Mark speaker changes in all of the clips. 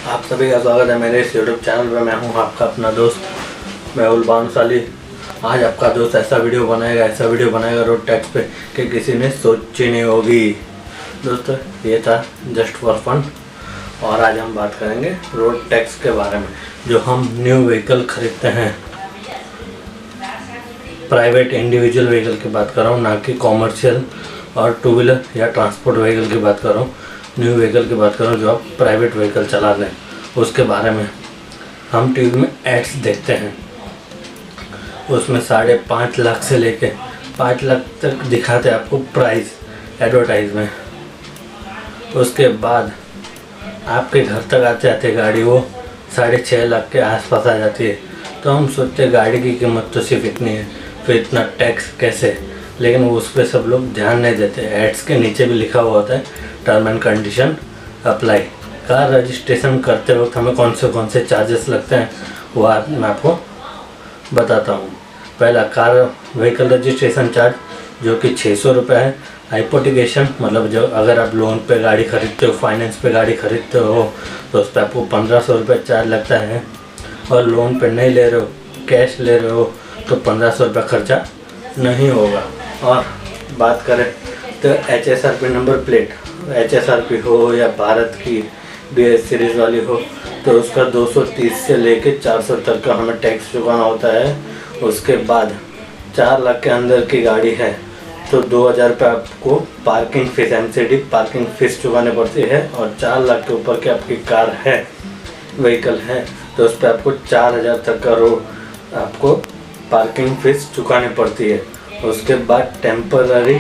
Speaker 1: आप सभी का स्वागत है मेरे इस यूट्यूब चैनल पे। मैं हूं आपका अपना दोस्त मेहुल बांसाली। आज आपका दोस्त ऐसा वीडियो बनाएगा रोड टैक्स पे कि किसी ने सोची नहीं होगी। दोस्तों ये था जस्ट फॉर फन। और आज हम बात करेंगे रोड टैक्स के बारे में। जो हम न्यू व्हीकल खरीदते हैं, प्राइवेट इंडिविजुअल व्हीकल की बात कर रहा हूँ, ना कि कॉमर्शियल और टू व्हीलर या ट्रांसपोर्ट व्हीकल की बात कर रहा हूँ। न्यू व्हीकल की बात करो जो आप प्राइवेट व्हीकल चला लें, उसके बारे में हम टीवी में एड्स देखते हैं। उसमें 5.5 लाख से लेके 5 लाख तक दिखाते हैं आपको प्राइस एडवर्टाइज में। उसके बाद आपके घर तक आते आते गाड़ी वो 6.5 लाख के आसपास आ जाती है। तो हम सोचते हैं गाड़ी की कीमत तो सिर्फ इतनी है, फिर इतना टैक्स कैसे। लेकिन उस पर सब लोग ध्यान नहीं देते। एड्स के नीचे भी लिखा हुआ होता है term and condition apply. Car registration करते वक्त हमें कौन से चार्जेस लगते हैं वो मैं आपको बताता हूँ। पहला कार व्हीकल रजिस्ट्रेशन चार्ज जो कि 600 रुपये है। हाइपोथिकेशन मतलब जो अगर आप लोन पे गाड़ी खरीदते हो, फाइनेंस पे गाड़ी खरीदते हो, तो उस पर आपको 1500 रुपये चार्ज लगता है। और लोन पे नहीं ले रहे हो, कैश ले रहे हो, तो 1500 रुपये खर्चा नहीं होगा। और बात करें तो HSRP नंबर प्लेट, HSRP हो या भारत की BS सीरीज़ वाली हो, तो उसका 230 से लेके 400 तक का हमें टैक्स चुकाना होता है। उसके बाद 4 लाख के अंदर की गाड़ी है तो 2000 रुपये आपको parking fees MCD parking fees चुकानी पड़ती है। और 4 लाख के ऊपर की आपकी कार है, व्हीकल है, तो उस पर आपको 4000 तक का रोड आपको पार्किंग फीस चुकानी पड़ती है। उसके बाद टेम्पररी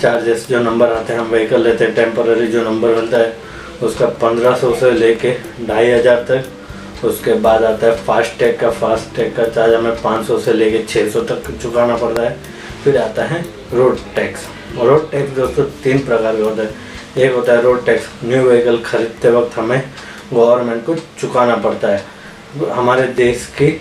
Speaker 1: चार्जेस जो नंबर आते हैं, हम व्हीकल लेते हैं, टेम्पररी जो नंबर मिलता है उसका 1500 से लेके 2500 तक। उसके बाद आता है फास्टैग का चार्ज हमें 500 से लेके 600 तक चुकाना पड़ता है। फिर आता है रोड टैक्स। रोड टैक्स दोस्तों 3 प्रकार के होता है। एक होता है रोड टैक्स, न्यू व्हीकल खरीदते वक्त हमें गवर्नमेंट को चुकाना पड़ता है। हमारे देश की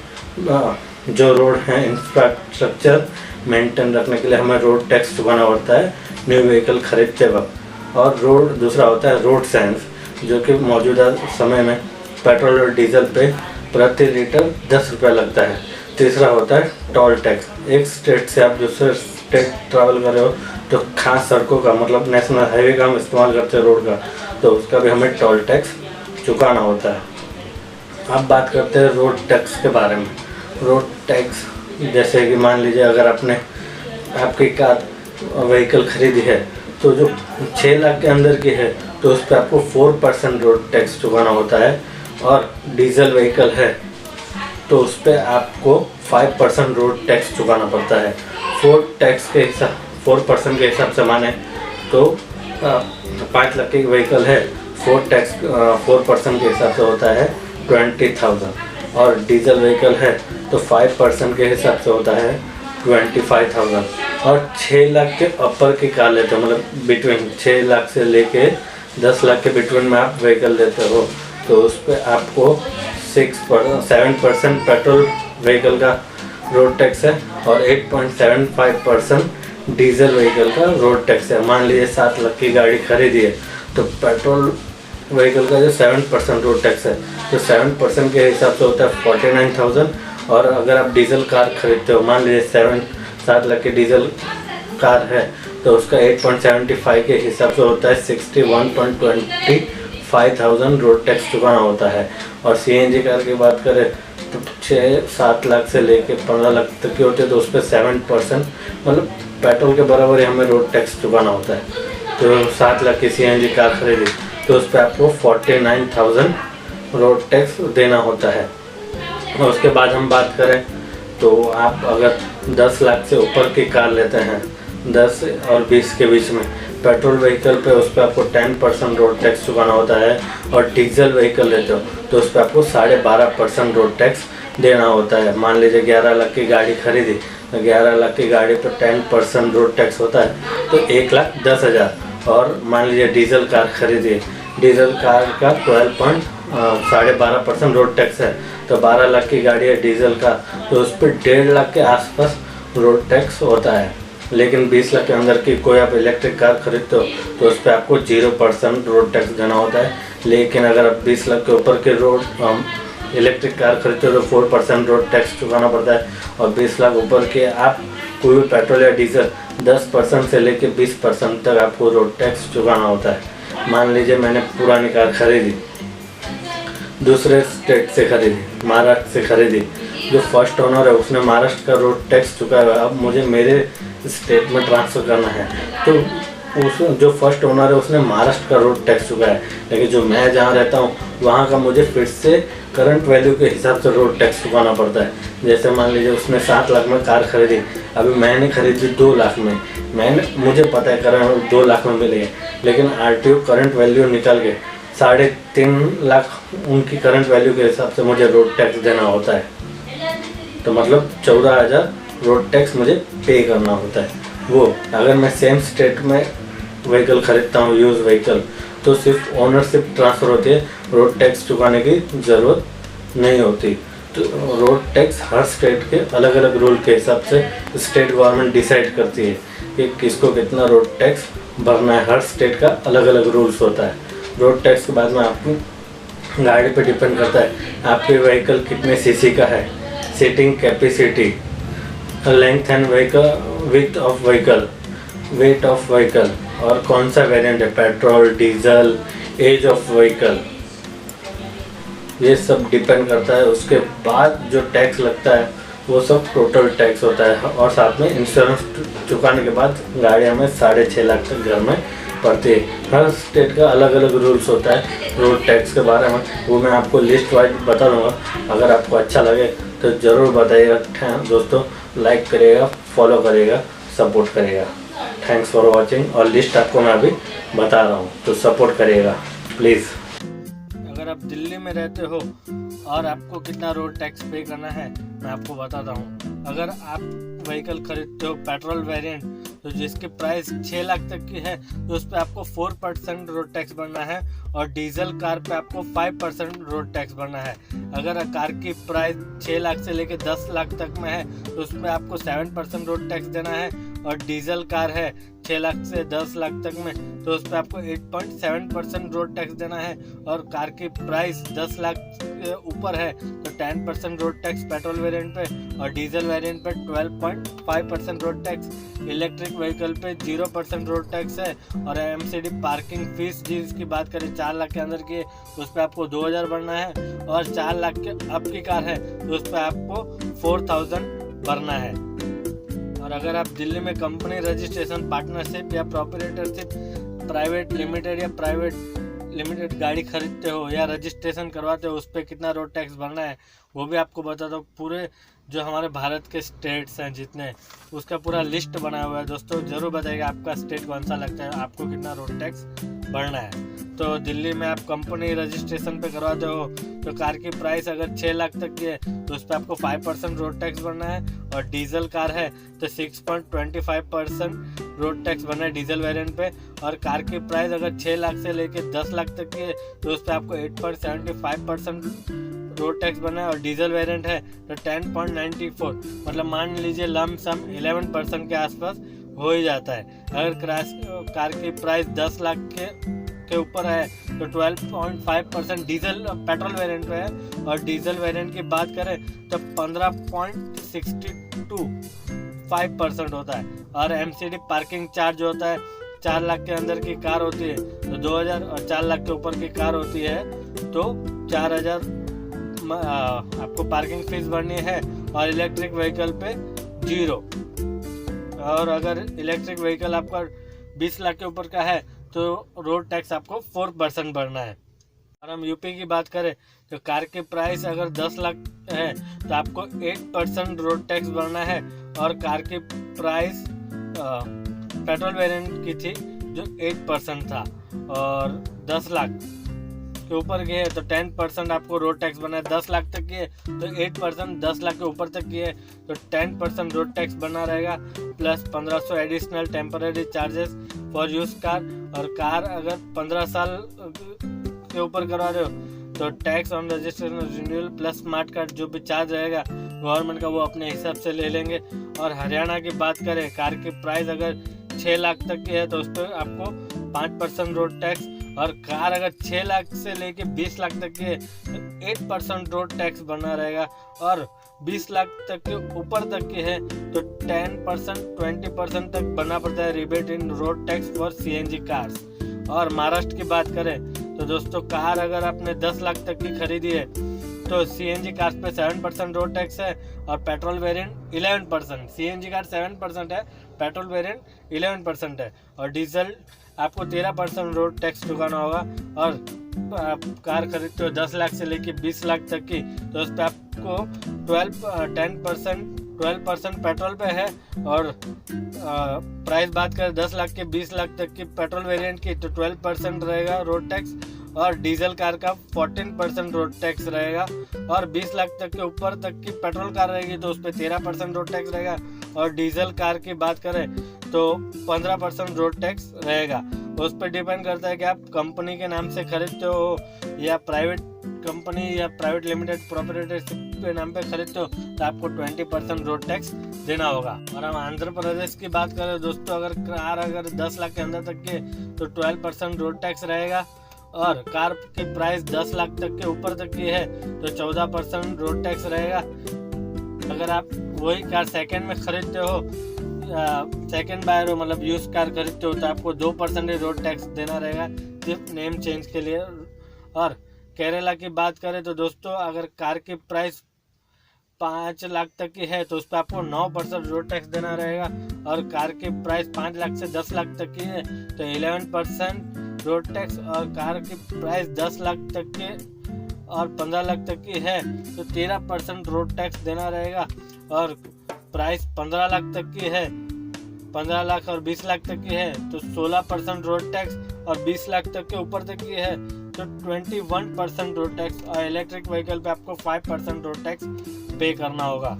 Speaker 1: जो रोड हैं इंफ्रास्ट्रक्चर मेंटेन रखने के लिए हमें रोड टैक्स चुकाना पड़ता है न्यू व्हीकल खरीदते वक्त। और दूसरा होता है रोड सेंस, जो कि मौजूदा समय में पेट्रोल और डीजल पे प्रति लीटर 10 रुपये लगता है। तीसरा होता है टोल टैक्स। एक स्टेट से आप दूसरे स्टेट ट्रैवल कर रहे हो तो खास सड़कों का मतलब नेशनल हाईवे का हम इस्तेमाल करते हैं रोड का, तो उसका भी हमें टोल टैक्स चुकाना होता है। अब बात करते हैं रोड टैक्स के बारे में। रोड टैक्स जैसे कि मान लीजिए अगर आपकी कार व्हीकल खरीदी है तो जो 6 लाख के अंदर की है तो उस पर आपको 4% रोड टैक्स चुकाना होता है। और डीजल व्हीकल है तो उस पर आपको 5% रोड टैक्स चुकाना पड़ता है। 4% के हिसाब से माने तो 5 लाख की व्हीकल है, 4% के हिसाब से होता है 20,000। और डीजल व्हीकल है तो 5% के हिसाब से होता है 25,000। और 6 लाख के ऊपर की कार लेते हो, मतलब बिटवीन 6 लाख से लेके 10 लाख के बिटवीन में आप व्हीकल लेते हो, तो उस पर आपको 7% पेट्रोल व्हीकल का रोड टैक्स है और 8.75% डीजल व्हीकल का रोड टैक्स है। मान लीजिए 7 लाख की गाड़ी खरीदी है तो पेट्रोल व्हीकल का जो 7% रोड टैक्स है तो 7% के हिसाब से होता है 49,000। और अगर आप डीजल कार खरीदते हो, मान लीजिए 7 लाख की डीजल कार है तो उसका 8.75 के हिसाब से होता है 61.25,000 रोड टैक्स चुकाना होता है। और CNG कार की बात करें तो 6-7 लाख से लेके 15 लाख तक की होती है तो उस पर 7% मतलब पेट्रोल के बराबर ही हमें रोड टैक्स चुकाना होता है। तो 7 लाख की CNG कार खरीदी तो उस पर आपको 49,000 रोड टैक्स देना होता है। और उसके बाद हम बात करें तो आप अगर 10 लाख से ऊपर की कार लेते हैं, 10 और 20 के बीच में, पेट्रोल व्हीकल पे उस पर आपको 10% रोड टैक्स चुकाना होता है। और डीजल व्हीकल लेते हो तो उस पर आपको 12.5% रोड टैक्स देना होता है। मान लीजिए 11 लाख की गाड़ी खरीदी तो 11 लाख की गाड़ी पर 10% रोड टैक्स होता है तो 1,10,000। और मान लीजिए डीजल कार खरीदी, डीजल कार का 12.5% रोड टैक्स है तो 12 लाख की गाड़ी है डीजल का तो उस पर 1.5 लाख के आसपास रोड टैक्स होता है। लेकिन 20 लाख के अंदर की कोई आप इलेक्ट्रिक कार खरीदते हो तो उस पर आपको 0% रोड टैक्स देना होता है। लेकिन अगर आप 20 लाख के ऊपर के रोड इलेक्ट्रिक कार खरीदते हो तो 4% रोड टैक्स चुकाना पड़ता है, और 20 लाख ऊपर के आप कोई भी पेट्रोल या डीजल 10% से लेकर 20% तक आपको रोड टैक्स चुकाना होता है। मान लीजिए मैंने पुरानी कार खरीदी, दूसरे स्टेट से खरीदी, महाराष्ट्र से खरीदी, जो फर्स्ट ओनर है उसने महाराष्ट्र का रोड टैक्स चुकाया हुआ है, अब मुझे मेरे स्टेट में ट्रांसफ़र करना है तो उस जो फर्स्ट ओनर है उसने महाराष्ट्र का रोड टैक्स चुकाया है, लेकिन जो मैं जहाँ रहता हूँ वहाँ का मुझे फिर से करंट वैल्यू के हिसाब से रोड टैक्स चुकाना पड़ता है। जैसे मान लीजिए उसने 7 लाख में कार खरीदी, अभी मैंने खरीदी 2 लाख में, मुझे पता है करंट 2 लाख में मिलेगी, लेकिन RTO करंट वैल्यू निकल के 3.5 लाख उनकी करंट वैल्यू के हिसाब से मुझे रोड टैक्स देना होता है। तो मतलब 14,000 रोड टैक्स मुझे पे करना होता है। वो अगर मैं सेम स्टेट में व्हीकल खरीदता हूँ यूज़ व्हीकल, तो सिर्फ ओनरशिप ट्रांसफ़र होती है, रोड टैक्स चुकाने की ज़रूरत नहीं होती। तो रोड टैक्स हर स्टेट के अलग अलग रूल के हिसाब से स्टेट गवर्नमेंट डिसाइड करती है कि किसको कितना रोड टैक्स भरना है। हर स्टेट का अलग अलग रूल्स होता है। रोड टैक्स के बाद में आपकी गाड़ी पे डिपेंड करता है आपके व्हीकल कितने सीसी का है, seating capacity, length and vehicle, width of vehicle, weight of vehicle, और कौन सा वेरिएंट है, petrol, diesel, age of vehicle, ये सब डिपेंड करता है। उसके बाद जो टैक्स लगता है वो सब टोटल टैक्स होता है, और साथ में इंश्योरेंस चुकाने के बाद गाड़ी हमें 6.5 लाख तक घर में पड़ती है। हर स्टेट का अलग अलग रूल्स होता है रोड टैक्स के बारे में, वो मैं आपको लिस्ट वाइज बता दूँगा। अगर आपको अच्छा लगे तो ज़रूर बताइएगा दोस्तों, लाइक करिएगा, फॉलो करिएगा, सपोर्ट करिएगा। Thanks for watching. और लिस्ट आपको मैं अभी बता रहा हूँ तो सपोर्ट करिएगा प्लीज़। अगर आप दिल्ली में रहते हो और आपको कितना रोड टैक्स पे करना है मैं आपको बताता हूँ। अगर आप व्हीकल खरीदते हो पेट्रोल वेरिएंट, तो जिसकी प्राइस 6 लाख तक की है तो उस पर आपको 4% रोड टैक्स भरना है, और डीजल कार पे आपको 5% रोड टैक्स भरना है। अगर कार की प्राइस 6 लाख से लेकर 10 लाख तक में है तो उस पर आपको 7% रोड टैक्स देना है, और डीजल कार है 6 लाख से 10 लाख तक में तो उस पर आपको 8.7% रोड टैक्स देना है, और कार की प्राइस 10 लाख के ऊपर है तो 10% रोड टैक्स पेट्रोल वेरिएंट पे, और डीजल वेरिएंट पे 12.5% रोड टैक्स। इलेक्ट्रिक व्हीकल पे 0% रोड टैक्स है, और MCD पार्किंग फीस जिसकी बात करें 4 लाख के अंदर की उस पर आपको 2,000 भरना है, और 4 लाख के अप की कार है तो उस पर आपको 4,000 भरना है। और अगर आप दिल्ली में कंपनी रजिस्ट्रेशन, पार्टनरशिप या प्रोप्राइटरशिप, प्राइवेट लिमिटेड या प्राइवेट लिमिटेड गाड़ी खरीदते हो या रजिस्ट्रेशन करवाते हो, उस पर कितना रोड टैक्स भरना है वो भी आपको बता दो। पूरे जो हमारे भारत के स्टेट्स हैं जितने, उसका पूरा लिस्ट बनाया हुआ है दोस्तों। ज़रूर बताइएगा आपका स्टेट कौन सा लगता है, आपको कितना रोड टैक्स भरना है। तो दिल्ली में आप कंपनी रजिस्ट्रेशन पे करवाते हो तो कार की प्राइस अगर 6 लाख तक की है तो उस पर आपको 5% रोड टैक्स भरना है, और डीजल कार है तो 6.25% रोड टैक्स भरना है डीजल वेरिएंट पे, और कार की प्राइस अगर 6 लाख से लेकर 10 लाख तक की है तो उस पर आपको 8.75% रोड टैक्स भरना है, और डीजल वेरिएंट है तो 10.94, मतलब मान लीजिए लम सम 11% के आसपास हो ही जाता है। अगर कार की प्राइस 10 लाख के ऊपर है तो 12.5% डीजल पेट्रोल वेरिएंट पे है, और डीजल वेरिएंट की बात करें तो 15.625% होता है। और MCD पार्किंग चार्ज होता है, 4 लाख के अंदर की कार होती है तो 2,000, और 4 लाख के ऊपर की कार होती है तो 4,000 आपको पार्किंग फीस भरनी है, और इलेक्ट्रिक व्हीकल पे 0। और अगर इलेक्ट्रिक व्हीकल आपका 20 लाख के ऊपर का है तो रोड टैक्स आपको 4% भरना है। और हम यूपी की बात करें तो कार की प्राइस अगर 10 लाख है तो आपको 8% रोड टैक्स भरना है, और कार की प्राइस पेट्रोल वेरिएंट की थी जो 8% था, और 10 लाख के ऊपर की है तो 10% आपको रोड टैक्स बना है। 10 लाख तक की है तो 8%, 10 लाख के ऊपर तक की है तो 10% रोड टैक्स बना रहेगा, plus 1500 additional temporary charges for use car. और कार अगर 15 साल के ऊपर करवा रहे हो तो tax on registration renewal plus smart card जो भी चार्ज रहेगा गवर्नमेंट का वो अपने हिसाब से ले लेंगे। और हरियाणा की बात करें, कार की प्राइस अगर 6 लाख तक की है तो उस पर आपको 5% रोड टैक्स, और कार अगर 6 लाख से लेके 20 लाख तक की है तो 8% रोड टैक्स बना रहेगा, और 20 लाख तक के ऊपर तक की है तो 10% 20% तक बना पड़ता है rebate in road tax for CNG cars. और महाराष्ट्र की बात करें तो दोस्तों कार अगर आपने 10 लाख तक की खरीदी है तो CNG कार्स पे 7% रोड टैक्स है और पेट्रोल वेरिएंट 11%। CNG कार 7% है, पेट्रोल वेरिएंट 11% है, और डीजल आपको 13% रोड टैक्स चुकाना होगा। और आप कार खरीदते हो 10 लाख से लेके 20 लाख तक की तो उस पर आपको 12% पेट्रोल पे है, और प्राइस बात करें 10 लाख के 20 लाख तक की पेट्रोल वेरिएंट की तो 12% रहेगा रोड टैक्स, और डीजल कार का 14% रोड टैक्स रहेगा, और 20 लाख तक के ऊपर तक की पेट्रोल कार रहेगी तो उस पर 13% रोड टैक्स रहेगा, और डीजल कार की बात करें तो 15% रोड टैक्स रहेगा। उस पर डिपेंड करता है कि आप कंपनी के नाम से खरीदते हो या प्राइवेट कंपनी या प्राइवेट लिमिटेड प्रोप्राइटरशिप के नाम पे खरीदते हो तो आपको 20% रोड टैक्स देना होगा। और हम आंध्र प्रदेश की बात करें दोस्तों, अगर कार 10 लाख के अंदर तक के तो 12% रोड टैक्स रहेगा, और कार की प्राइस 10 लाख तक के ऊपर तक की है तो 14% रोड टैक्स रहेगा। अगर आप वही कार सेकंड में खरीदते हो, सेकंड बायर हो मतलब यूज कार खरीदते हो तो आपको 2% रोड टैक्स देना रहेगा सिर्फ नेम चेंज के लिए। और केरला की बात करें तो दोस्तों अगर कार की प्राइस 5 लाख तक की है तो उस पर आपको 9% रोड टैक्स देना रहेगा, और कार की प्राइस 5 लाख से 10 लाख तक की है तो 11% रोड टैक्स, और कार की प्राइस 10 लाख तक के और 15 लाख तक की है तो 13% रोड टैक्स देना रहेगा, और प्राइस 15 लाख तक की है, 15 लाख और 20 लाख तक की है तो 16% रोड टैक्स, और 20 लाख तक के ऊपर तक की है तो 21% रोड टैक्स, और इलेक्ट्रिक व्हीकल पे आपको 5% रोड टैक्स पे करना होगा।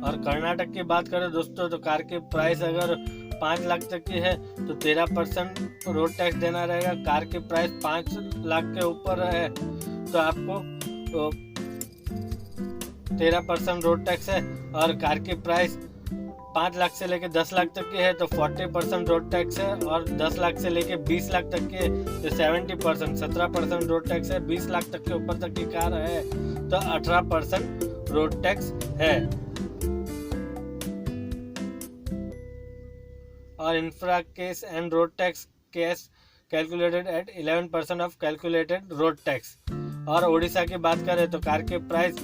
Speaker 1: और कर्नाटक की बात करें दोस्तों तो कार की प्राइस अगर 5 लाख तक की है तो 13% रोड टैक्स देना रहेगा, कार की प्राइस 5 लाख के ऊपर है तो आपको 13% रोड टैक्स है, और कार की प्राइस 5 लाख से लेके 10 लाख तक की है तो 40% रोड टैक्स है, और 10 लाख से लेके 20 लाख तक की है तो 70% 17% रोड टैक्स है, 20 लाख तक के ऊपर तक की कार है तो 18% रोड टैक्स है। और infra case and road tax case calculated at 11% of calculated road tax. और उड़ीसा की बात करें तो कार की प्राइस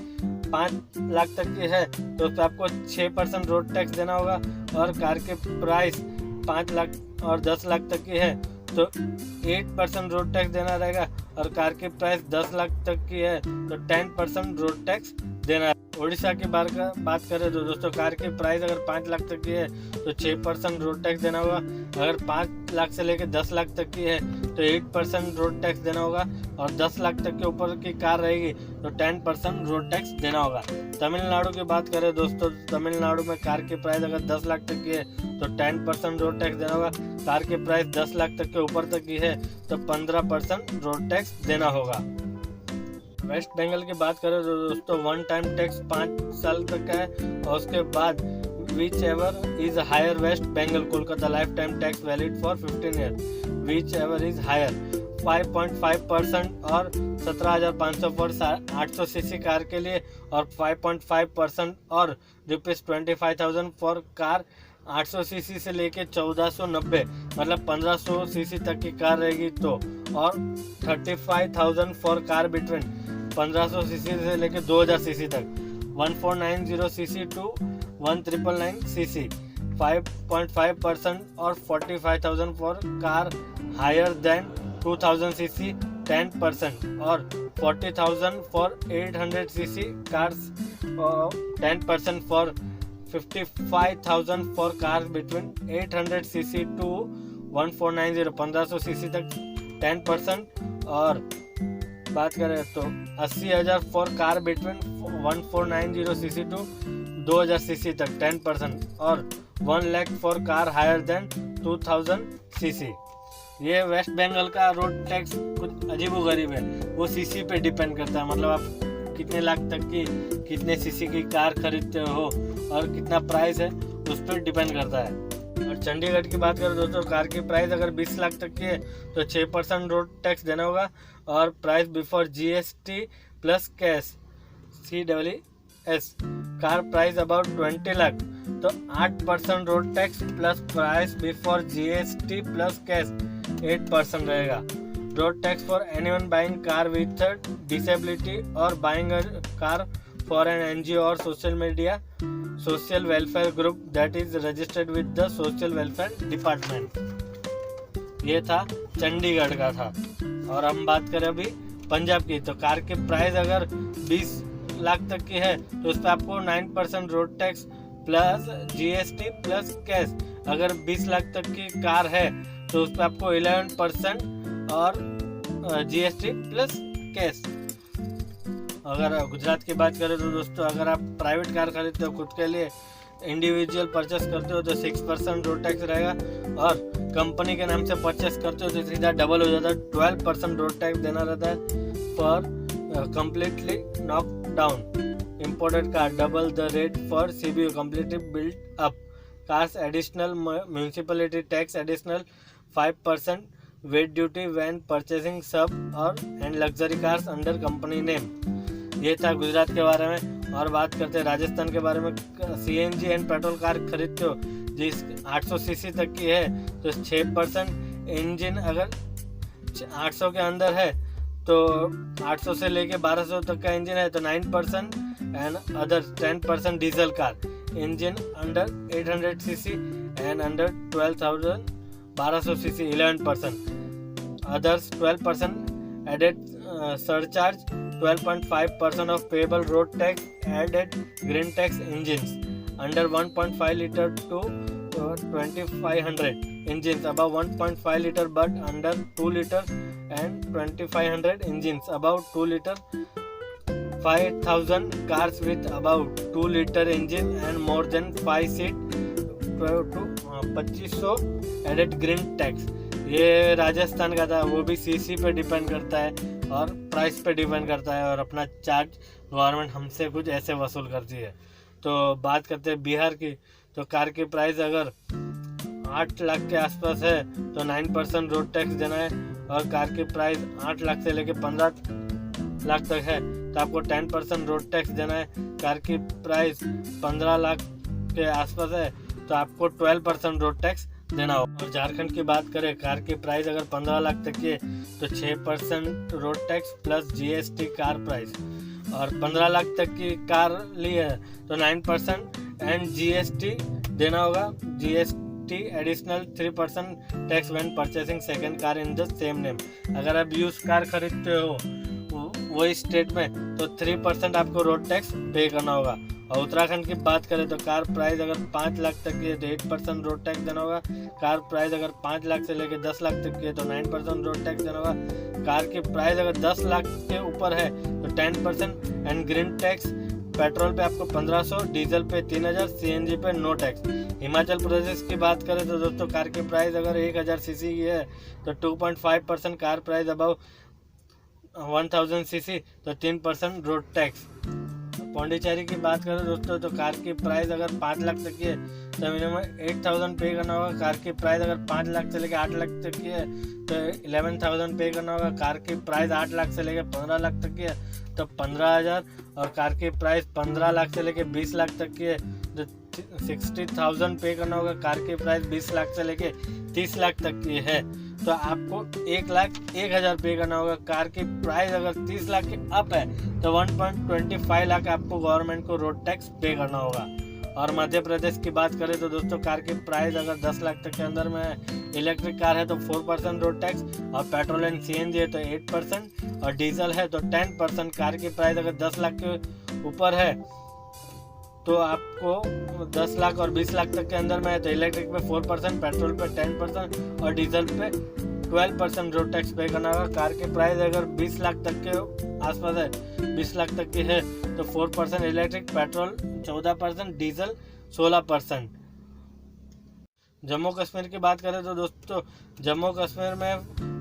Speaker 1: 5 लाख तक की है तो उस पर आपको 6% रोड टैक्स देना होगा, और कार की प्राइस 5 लाख और 10 लाख तक की है तो 8% रोड टैक्स देना रहेगा, और कार की प्राइस 10 लाख तक की है तो 10% रोड टैक्स देना है। उड़ीसा की बात करें तो दोस्तों कार की प्राइस अगर 5 लाख तक की है तो 6% रोड टैक्स देना होगा, अगर 5 लाख से लेकर 10 लाख तक की है तो 8% रोड टैक्स देना होगा, और 10 लाख तक के ऊपर की कार रहेगी तो 10% रोड टैक्स देना होगा। तमिलनाडु की बात करें दोस्तों, तमिलनाडु में कार की प्राइस अगर 10 लाख तक की है तो 10% रोड टैक्स देना होगा, कार की प्राइस 10 लाख तक के ऊपर तक की है तो 15% रोड टैक्स देना होगा। वेस्ट बंगाल की बात करें तो दोस्तों 1 टाइम टैक्स 5 साल तक है, और उसके बाद which ever is higher West Bengal Kolkata life time tax valid for 15 year, which ever is higher 5.5% और 17,500 फॉर 800 सीसी कार के लिए, और 5.5% और ₹25,000 फॉर कार 800 सीसी से लेके 1490 मतलब 1500 सीसी तक की कार रहेगी तो, और 35,000 फॉर कार बिटवीन 1500 सीसी से लेके 2000 सीसी तक, 1490 सीसी टू 1999 सीसी 5.5% और 45,000 for car higher than 2000 CC 10%, और 40,000 for 800 CC cars 10% for 55,000 for cars between 800 CC to 1490 1500 CC तक 10%, और बात करें तो 80,000 for car between 1490 CC to 2000 CC तक 10%, और 1 lakh for car higher than 2000 CC. ये वेस्ट बंगाल का रोड टैक्स कुछ अजीबोगरीब है, वो सीसी पे डिपेंड करता है, मतलब आप कितने लाख तक की कितने सीसी की कार खरीदते हो और कितना प्राइस है उस पर डिपेंड करता है। और चंडीगढ़ की बात करें दोस्तों, कार की प्राइस अगर 20 लाख तक की है तो 6% रोड टैक्स देना होगा, और price before GST plus cash CWS। Car price about 20 lakh तो 8% road tax plus price before GST plus cash 8% रहेगा। Road tax for anyone buying car with disability और buying a car for an NGO और social welfare group that is registered with the social welfare department. ये था चंडीगढ़ का था। और हम बात करें अभी पंजाब की, तो कार की प्राइस अगर 20 लाख तक की है तो उस पर आपको 9% road tax plus GST plus cash. अगर 20 लाख तक की कार है तो उस पर आपको 11% और GST प्लस कैश। अगर गुजरात की बात करें तो दोस्तों, अगर आप प्राइवेट कार खरीदते हो खुद के लिए, इंडिविजुअल परचेस करते हो तो 6% रोड टैक्स रहेगा, और कंपनी के नाम से परचेस करते हो तो सीधा डबल हो जाता है, 12% रोड टैक्स देना रहता है for completely knock down imported car, double the rate for CBU completely built up cars, additional municipality tax additional 5% VAT duty when purchasing सब और and luxury cars under company name. ये था गुजरात के बारे में। और बात करते हैं राजस्थान के बारे में। CNG एंड पेट्रोल कार खरीदते हो जिस 800 सीसी तक की है तो 6%, इंजन अगर 800 के अंदर है तो 800 से लेके 1200 तक का इंजन है तो 9%, and other 10% diesel car, engine under 800 CC and under 1200 CC 11%, others 12% added surcharge, 12.5% of payable road tax, added green tax engines under 1.5 liter to 2500 engines above 1.5 liter but under 2 liter, and 2500 engines above 2 liter, 5000 cars with about 2 liter engine and more than 5 seat to 2500 added green tax। ये राजस्थान का था, वो भी CC पे depend करता है और price पे डिपेंड करता है, और अपना चार्ज गवर्नमेंट हमसे कुछ ऐसे वसूल करती है। तो बात करते हैं बिहार की, तो कार की प्राइस अगर 8 लाख के आसपास है तो 9% रोड टैक्स देना है, और कार की प्राइस 8 लाख से लेकर 15 लाख तक है तो आपको 10% रोड टैक्स देना है। कार की प्राइस 15 लाख के आसपास है तो आपको 12% रोड टैक्स देना होगा। और झारखंड की बात करें, कार की प्राइस अगर 15 लाख तक की है तो 6% road tax plus GST car price, और 15 लाख तक की कार ली है तो 9% एंड GST देना होगा, GST additional 3% tax when purchasing second car in the same name. अगर आप यूज कार खरीदते हो वही स्टेट में तो 3% आपको रोड टैक्स पे करना होगा। और उत्तराखंड की बात करें तो कार प्राइस अगर 5 लाख तक की है तो 8% रोड टैक्स देना होगा। कार प्राइस अगर 5 लाख से लेकर 10 लाख तक की है तो 9% रोड टैक्स देना होगा। कार की प्राइस अगर 10 लाख के ऊपर है तो 10% एंड ग्रीन टैक्स। पेट्रोल पे आपको 1500, डीजल पे 3000, CNG पे नो टैक्स। हिमाचल प्रदेश की बात करें तो दोस्तों, कार की प्राइस अगर 1000 सीसी की है तो 2.5% कार प्राइस अबव 1000 सीसी तो 3% रोड टैक्स। पौंडीचेरी की बात करें दोस्तों, तो कार की प्राइस अगर 5 लाख तक की है तो मिनिमम 8000 पे करना होगा। कार की प्राइस अगर 5 लाख से लेकर 8 लाख तक की है तो 11000 पे करना होगा। कार की प्राइस 8 लाख से लेकर 15 लाख तक की है तो 15000, और कार की प्राइस 15 लाख से लेकर 20 लाख तक की है तो 60000 पे करना होगा। कार की प्राइस 20 लाख से लेकर 30 लाख तक की है तो आपको 1,01,000 पे करना होगा। कार की प्राइस अगर 30 लाख के अप है तो 1.25 लाख आपको गवर्नमेंट को रोड टैक्स पे करना होगा। और मध्य प्रदेश की बात करें तो दोस्तों, कार की प्राइस अगर 10 लाख तक के अंदर में है, इलेक्ट्रिक कार है तो 4% रोड टैक्स, और पेट्रोल एंड CNG है तो 8%, और डीजल है तो 10%। कार की प्राइस अगर 10 लाख के ऊपर है तो आपको 10 लाख और 20 लाख तक के अंदर में है तो इलेक्ट्रिक पे 4%, पेट्रोल पे 10% और डीजल पे 12% रोड टैक्स पे करना होगा। कार की प्राइस अगर 20 लाख तक के आसपास है, 20 लाख तक की है तो 4% electric, petrol 14%, diesel 16%। Jammu Kashmir की बात करें तो दोस्तों, जम्मू कश्मीर में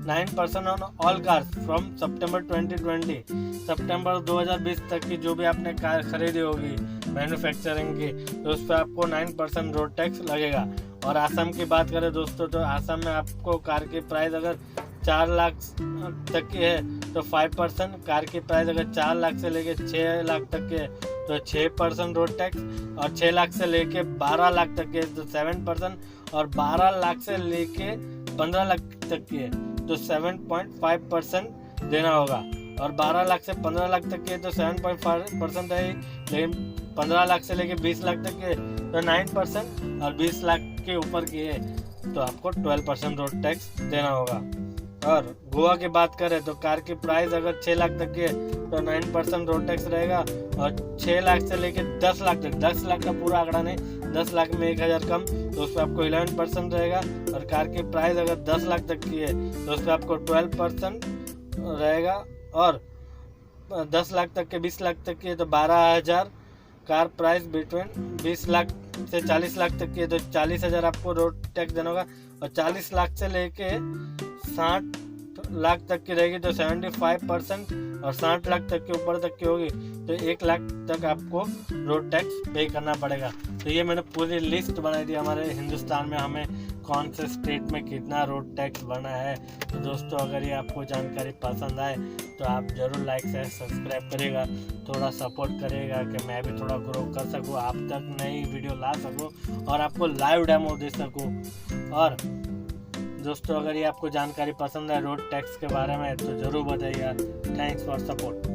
Speaker 1: 9% on all cars from September 2020, सितंबर 2020 तक की जो भी आपने कार खरीदी होगी मैन्युफैक्चरिंग की तो उस पर आपको 9% रोड टैक्स लगेगा। और आसाम की बात करें दोस्तों, तो आसाम में आपको कार की प्राइस अगर 4 लाख तक की है तो 5%, कार की प्राइस अगर 4 लाख से लेके 6 लाख तक की है तो 6% रोड टैक्स, और 6 लाख से लेके 12 लाख तक की है तो 7%, और 12 लाख से लेके 15 लाख तक की है तो 7.5% देना होगा, और 12 लाख से 15 लाख तक की है तो 7.5% है, लेकिन 15 लाख से लेके 20 लाख तक की है तो 9%, और 20 लाख के ऊपर की है तो आपको 12% रोड टैक्स देना होगा। और गोवा की बात करें तो कार की प्राइस अगर 6 लाख तक की है तो 9% रोड टैक्स रहेगा, और 6 लाख से लेके 10 लाख तक, 10 लाख का पूरा आंकड़ा नहीं, 10 लाख में 1000 कम, तो उस पर आपको 11% रहेगा, और कार की प्राइस अगर 10 लाख तक की है तो उस पर आपको 12% रहेगा, और 10 लाख तक के 20 लाख तक की है तो 12,000, कार प्राइस बिटवीन 20 लाख से 40 लाख तक की है तो 40,000 आपको रोड टैक्स देना होगा, और 40 लाख से लेके 60 लाख तक की रहेगी तो 75%, और 60 लाख तक के ऊपर तक की होगी तो 1 लाख तक आपको रोड टैक्स पे करना पड़ेगा। तो ये मैंने पूरी लिस्ट बनाई थी हमारे हिंदुस्तान में हमें कौन से स्टेट में कितना रोड टैक्स बना है। तो दोस्तों अगर ये आपको जानकारी पसंद आए तो आप ज़रूर लाइक शेयर सब्सक्राइब करिएगा, थोड़ा सपोर्ट करिएगा कि मैं भी थोड़ा ग्रो कर सकूँ, आप तक नई वीडियो ला सकूँ और आपको लाइव डेमो दे सकूँ। और दोस्तों अगर ये आपको जानकारी पसंद है रोड टैक्स के बारे में तो ज़रूर बताइए। Thanks for support.